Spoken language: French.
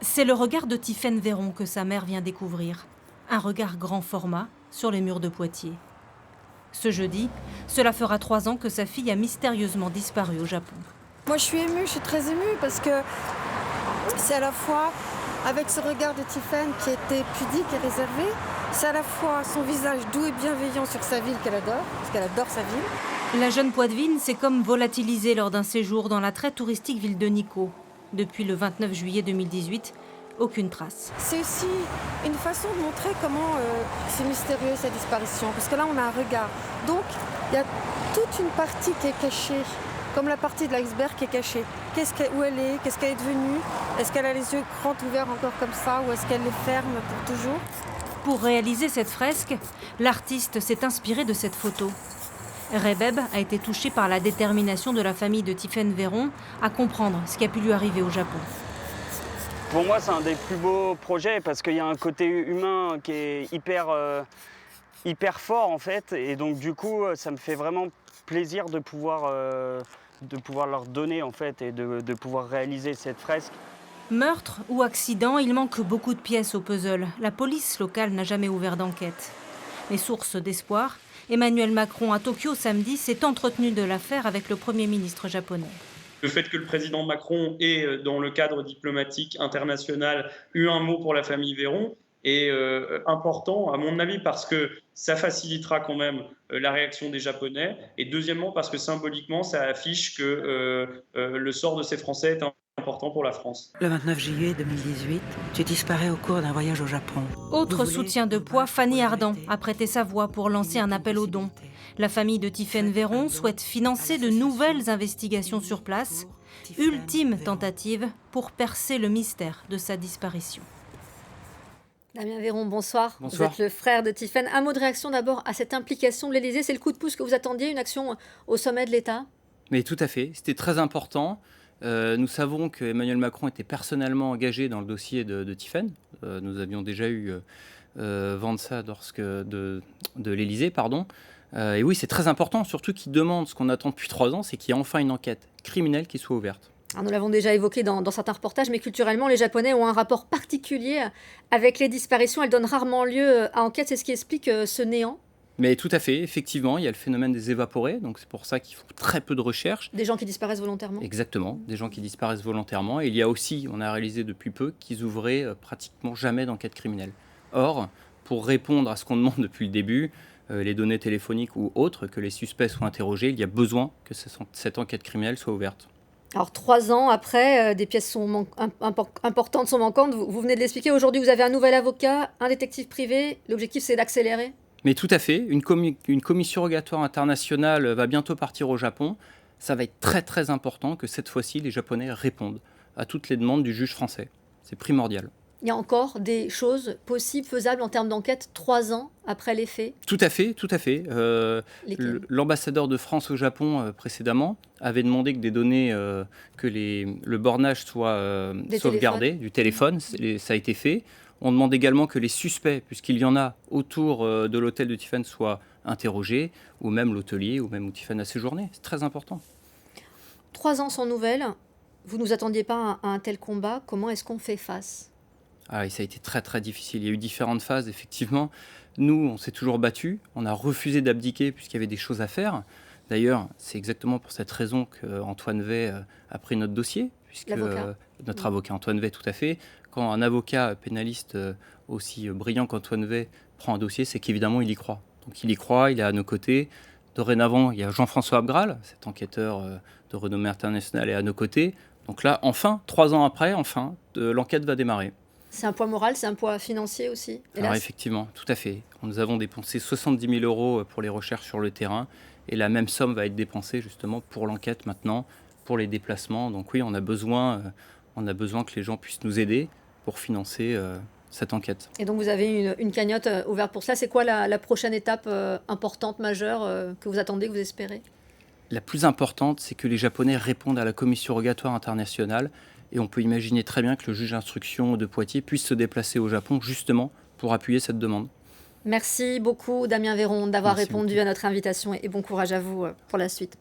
C'est le regard de Tiphaine Véron que sa mère vient découvrir. Un regard grand format sur les murs de Poitiers. Ce jeudi, cela fera 3 ans que sa fille a mystérieusement disparu au Japon. Moi je suis très émue parce que c'est à la fois avec ce regard de Tiphaine qui était pudique et réservé, c'est à la fois son visage doux et bienveillant sur sa ville qu'elle adore, parce qu'elle adore sa ville. La jeune Poitevine s'est comme volatilisée lors d'un séjour dans la très touristique ville de Nikko. Depuis le 29 juillet 2018, aucune trace. C'est aussi une façon de montrer comment c'est mystérieux sa disparition, parce que là on a un regard. Donc il y a toute une partie qui est cachée, comme la partie de l'iceberg qui est cachée. Où elle est, qu'est-ce qu'elle est devenue? Est-ce qu'elle a les yeux grands ouverts encore comme ça, ou est-ce qu'elle les ferme pour toujours? Pour réaliser cette fresque, l'artiste s'est inspiré de cette photo. Rebeb a été touché par la détermination de la famille de Tiphaine Véron à comprendre ce qui a pu lui arriver au Japon. Pour moi, c'est un des plus beaux projets parce qu'il y a un côté humain qui est hyper fort en fait. Et donc du coup, ça me fait vraiment plaisir de pouvoir leur donner en fait et de pouvoir réaliser cette fresque. Meurtre ou accident, il manque beaucoup de pièces au puzzle. La police locale n'a jamais ouvert d'enquête. Mais source d'espoir, Emmanuel Macron à Tokyo samedi s'est entretenu de l'affaire avec le Premier ministre japonais. Le fait que le président Macron ait, dans le cadre diplomatique international, eu un mot pour la famille Véron est important, à mon avis, parce que ça facilitera quand même la réaction des Japonais. Et deuxièmement, parce que symboliquement, ça affiche que le sort de ces Français est important pour la France. Le 29 juillet 2018, tu disparais au cours d'un voyage au Japon. Autre soutien de poids, Fanny Ardant a prêté sa voix pour lancer un appel aux dons. La famille de Tiphaine Véron souhaite financer de nouvelles investigations sur place. Ultime tentative pour percer le mystère de sa disparition. Damien Véron, bonsoir. Bonsoir. Vous êtes le frère de Tiphaine. Un mot de réaction d'abord à cette implication de l'Élysée. C'est le coup de pouce que vous attendiez, une action au sommet de l'État? Mais tout à fait, c'était très important. Nous savons qu'Emmanuel Macron était personnellement engagé dans le dossier de Tiphaine. Nous avions déjà eu vent de ça de l'Élysée, pardon. Et oui, c'est très important, surtout qu'il demande ce qu'on attend depuis 3 ans, c'est qu'il y ait enfin une enquête criminelle qui soit ouverte. Alors, nous l'avons déjà évoqué dans certains reportages, mais culturellement, les Japonais ont un rapport particulier avec les disparitions. Elles donnent rarement lieu à enquête. C'est ce qui explique ce néant. Mais tout à fait, effectivement, il y a le phénomène des évaporés, donc c'est pour ça qu'ils font très peu de recherches. Des gens qui disparaissent volontairement. Exactement, des gens qui disparaissent volontairement. Et il y a aussi, on a réalisé depuis peu, qu'ils ouvraient pratiquement jamais d'enquête criminelle. Or, pour répondre à ce qu'on demande depuis le début, les données téléphoniques ou autres, que les suspects soient interrogés, il y a besoin que cette enquête criminelle soit ouverte. Alors 3 ans après, des pièces importantes sont manquantes. Vous venez de l'expliquer. Aujourd'hui, vous avez un nouvel avocat, un détective privé. L'objectif, c'est d'accélérer. Mais tout à fait, une commission rogatoire internationale va bientôt partir au Japon. Ça va être très très important que cette fois-ci, les Japonais répondent à toutes les demandes du juge français. C'est primordial. Il y a encore des choses possibles, faisables en termes d'enquête 3 ans après les faits? Tout à fait, tout à fait. L'ambassadeur de France au Japon précédemment avait demandé que des données, que le bornage soit sauvegardé du téléphone. Ça a été fait. On demande également que les suspects, puisqu'il y en a autour de l'hôtel de Tiphaine, soient interrogés, ou même l'hôtelier, ou même où Tiphaine a séjourné. C'est très important. 3 ans sans nouvelles. Vous ne nous attendiez pas à un tel combat. Comment est-ce qu'on fait face? Ah, et ça a été très très difficile. Il y a eu différentes phases, effectivement. Nous, on s'est toujours battus. On a refusé d'abdiquer puisqu'il y avait des choses à faire. D'ailleurs, c'est exactement pour cette raison qu'Antoine Wey a pris notre dossier, puisque notre avocat Antoine Wey, tout à fait. Quand un avocat pénaliste aussi brillant qu'Antoine Wey prend un dossier, c'est qu'évidemment, il y croit. Donc il y croit, il est à nos côtés. Dorénavant, il y a Jean-François Abgral, cet enquêteur de renommée internationale, est à nos côtés. Donc là, enfin, 3 ans après, l'enquête va démarrer. C'est un poids moral, c'est un poids financier aussi, hélas. Alors effectivement, tout à fait. Nous avons dépensé 70 000 € pour les recherches sur le terrain et la même somme va être dépensée justement pour l'enquête maintenant, pour les déplacements. Donc oui, on a besoin que les gens puissent nous aider pour financer cette enquête. Et donc vous avez une cagnotte ouverte pour cela. C'est quoi la prochaine étape importante, majeure, que vous attendez, que vous espérez? La plus importante, c'est que les Japonais répondent à la commission rogatoire internationale. Et on peut imaginer très bien que le juge d'instruction de Poitiers puisse se déplacer au Japon justement pour appuyer cette demande. Merci beaucoup Damien Véron d'avoir Merci répondu beaucoup. à notre invitation et bon courage à vous pour la suite.